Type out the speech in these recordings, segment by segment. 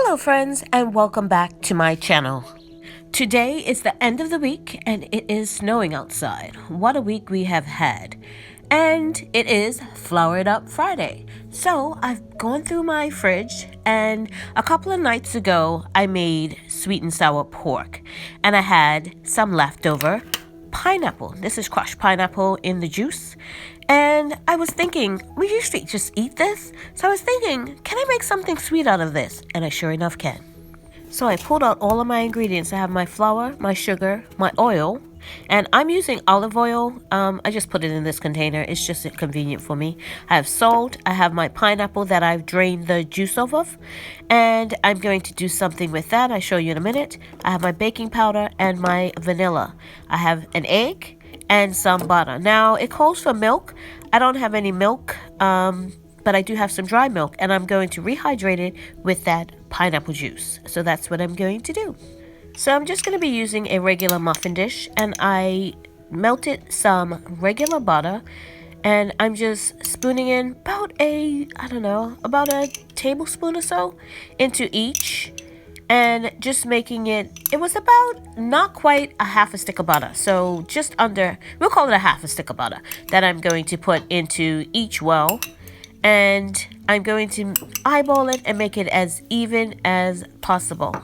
Hello friends, and welcome back to my channel. Today is the end of the week and it is snowing outside. What a week we have had. And it is Flower It Up Friday. So I've gone through my fridge, and a couple of nights ago I made sweet and sour pork, and I had some leftover pineapple. This is crushed pineapple in the juice. And I was thinking, we usually just eat this. So I was thinking, can I make something sweet out of this? And I sure enough can. So I pulled out all of my ingredients. I have my flour, my sugar, my oil, and I'm using olive oil. I just put it in this container. It's just convenient for me. I have salt. I have my pineapple that I've drained the juice off of, and I'm going to do something with that. I'll show you in a minute. I have my baking powder and my vanilla. I have an egg and some butter. Now it calls for milk. I don't have any milk, but I do have some dry milk, and I'm going to rehydrate it with that pineapple juice. So that's what I'm going to do. So I'm just going to be using a regular muffin dish, and I melted some regular butter, and I'm just spooning in about a tablespoon or so into each, and just making it was about not quite a half a stick of butter, so just under, we'll call it a half a stick of butter that I'm going to put into each well, and I'm going to eyeball it and make it as even as possible.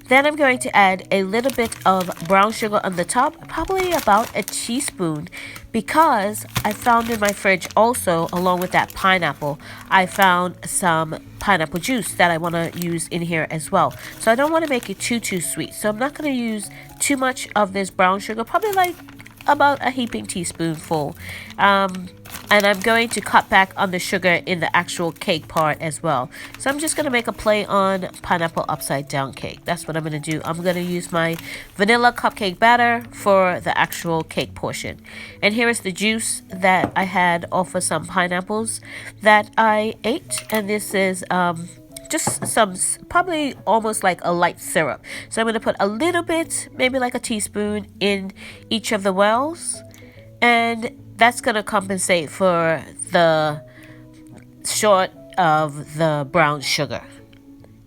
Then I'm going to add a little bit of brown sugar on the top, probably about a teaspoon, because I found in my fridge also, along with that pineapple, I found some pineapple juice that I want to use in here as well. So I don't want to make it too sweet. So I'm not going to use too much of this brown sugar, probably like about a heaping teaspoonful. And I'm going to cut back on the sugar in the actual cake part as well. So I'm just going to make a play on pineapple upside down cake. That's what I'm going to do. I'm going to use my vanilla cupcake batter for the actual cake portion. And here is the juice that I had off of some pineapples that I ate. And this is just some, probably almost like a light syrup. So I'm going to put a little bit, maybe like a teaspoon, in each of the wells. And that's going to compensate for the short of the brown sugar.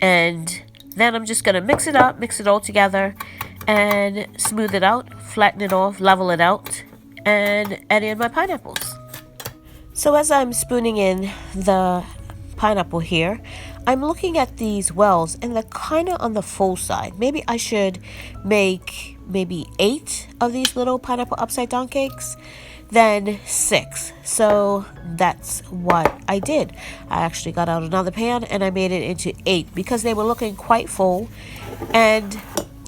And then I'm just going to mix it up, mix it all together, and smooth it out, flatten it off, level it out, and add in my pineapples. So as I'm spooning in the pineapple here, I'm looking at these wells, and they're kind of on the full side. Maybe I should make maybe 8 of these little pineapple upside down cakes, then 6. So that's what I did. I actually got out another pan and I made it into 8 because they were looking quite full. And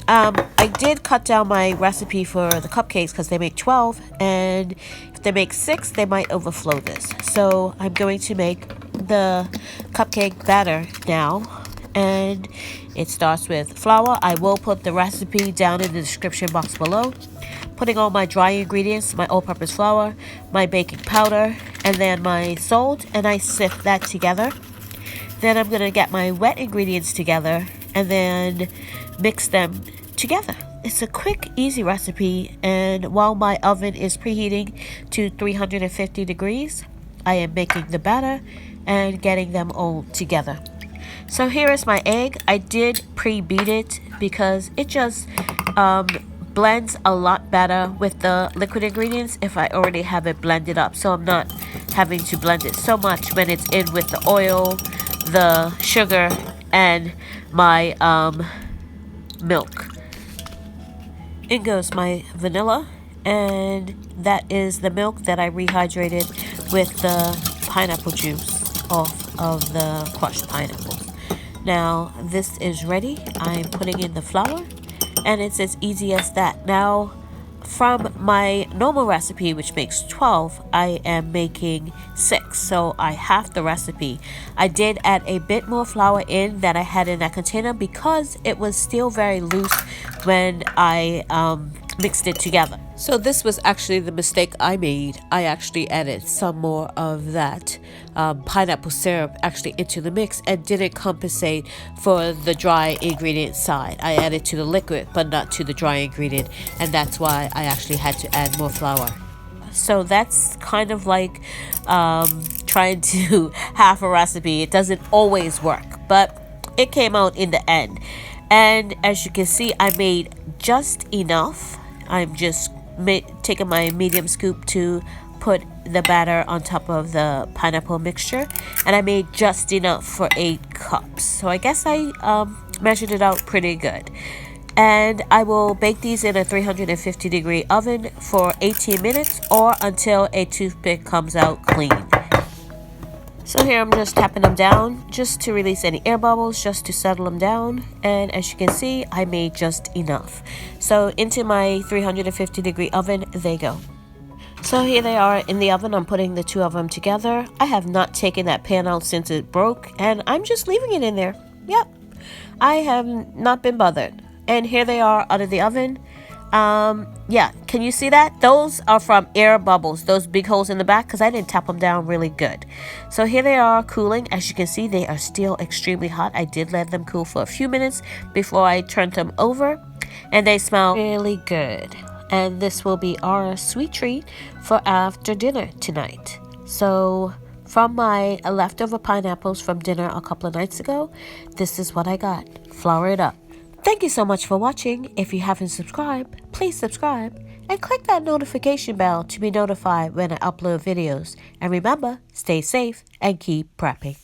I did cut down my recipe for the cupcakes because they make 12, and if they make 6 they might overflow this. So I'm going to make the cupcake batter now, and it starts with flour. I will put the recipe down in the description box below. Putting all my dry ingredients, my all-purpose flour, my baking powder, and then my salt, and I sift that together. Then I'm going to get my wet ingredients together and then mix them together. It's a quick, easy recipe, and while my oven is preheating to 350 degrees, I am making the batter and getting them all together. So here is my egg. I did pre-beat it because it just blends a lot better with the liquid ingredients if I already have it blended up, so I'm not having to blend it so much when it's in with the oil, the sugar, and my milk. In goes my vanilla, and that is the milk that I rehydrated with the pineapple juice off of the crushed pineapples. Now this is ready. I'm putting in the flour, and it's as easy as that. Now, from my normal recipe, which makes 12, I am making 6. So I halved the recipe. I did add a bit more flour in that I had in that container because it was still very loose when I mixed it together. So this was actually the mistake I made. I actually added some more of that pineapple syrup actually into the mix and didn't compensate for the dry ingredient side. I added to the liquid but not to the dry ingredient, and that's why I actually had to add more flour. So that's kind of like trying to half a recipe. It doesn't always work, but it came out in the end. And as you can see, I made just enough. I'm just taking my medium scoop to put the batter on top of the pineapple mixture, and I made just enough for 8 cups. So I guess I measured it out pretty good. And I will bake these in a 350-degree oven for 18 minutes or until a toothpick comes out clean. So here I'm just tapping them down just to release any air bubbles, just to settle them down. And as you can see, I made just enough. So into my 350-degree oven they go. So here they are in the oven. I'm putting the 2 of them together. I have not taken that pan out since it broke, and I'm just leaving it in there. Yep, I have not been bothered. And here they are out of the oven. Yeah, can you see that? Those are from air bubbles, those big holes in the back, because I didn't tap them down really good. So here they are cooling. As you can see, they are still extremely hot. I did let them cool for a few minutes before I turned them over, and they smell really good. And this will be our sweet treat for after dinner tonight. So from my leftover pineapples from dinner a couple of nights ago, this is what I got. Flour it up. Thank you so much for watching. If you haven't subscribed, please subscribe and click that notification bell to be notified when I upload videos. And remember, stay safe and keep prepping.